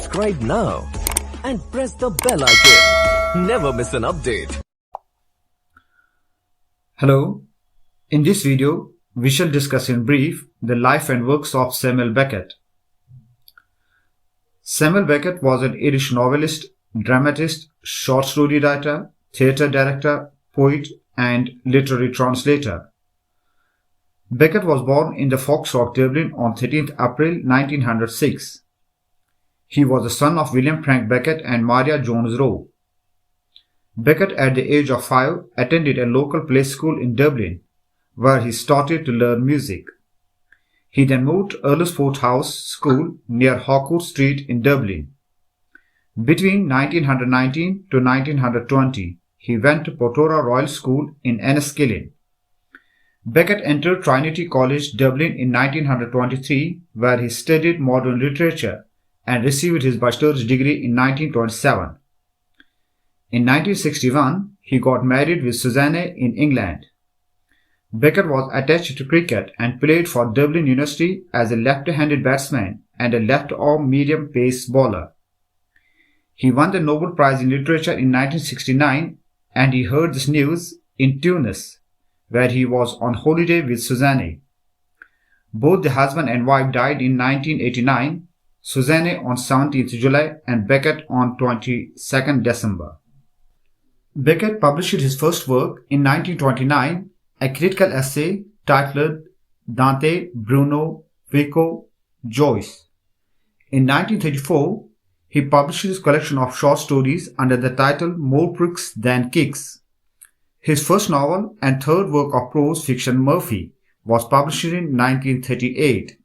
subscribe now and press the bell icon. Never miss an update. Hello. In this video, we shall discuss in brief the life and works of Samuel Beckett. Samuel Beckett was an Irish novelist, dramatist, short story writer, theatre director, poet, and literary translator. Beckett was born in the Foxrock, Dublin on 13th April 1906. He was the son of William Frank Beckett and Maria Jones Rowe. Beckett, at the age of 5, attended a local play school in Dublin, where he started to learn music. He then moved to Earlsfort House School near Hawcourt Street in Dublin. Between 1919 to 1920, he went to Portora Royal School in Enniskillen. Beckett entered Trinity College, Dublin in 1923, where he studied modern literature and received his bachelor's degree in 1927. In 1961, he got married with Susanne in England. Beckett was attached to cricket and played for Dublin University as a left-handed batsman and a left-arm medium-pace bowler. He won the Nobel Prize in Literature in 1969, and he heard this news in Tunis, where he was on holiday with Susanne. Both the husband and wife died in 1989, Susanne on 17th July and Beckett on 22nd December. Beckett published his first work in 1929, a critical essay titled Dante, Bruno, Vico, Joyce. In 1934, he published his collection of short stories under the title More Pricks Than Kicks. His first novel and third work of prose fiction, Murphy, was published in 1938.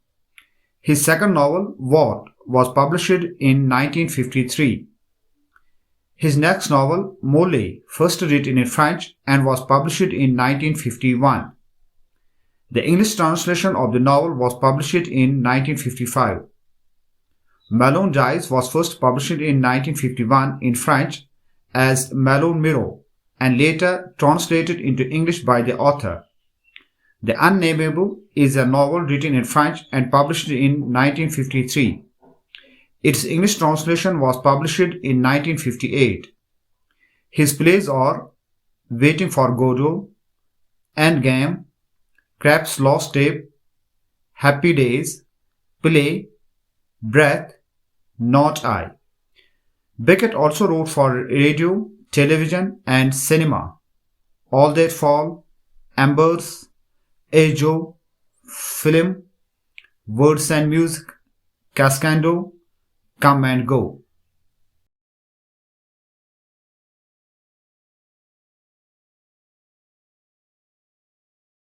His second novel, What, was published in 1953. His next novel, Mole, first written in French and was published in 1951. The English translation of the novel was published in 1955. Malone Dies was first published in 1951 in French as Malone Miro and later translated into English by the author. The Unnameable is a novel written in French and published in 1953. Its English translation was published in 1958. His plays are Waiting for Godot, Endgame, Crab's Lost Tape, Happy Days, Play, Breath, Not I. Beckett also wrote for radio, television, and cinema. All That Fall, Embers, Ajo, Film, Words and Music, Cascando, Come and Go.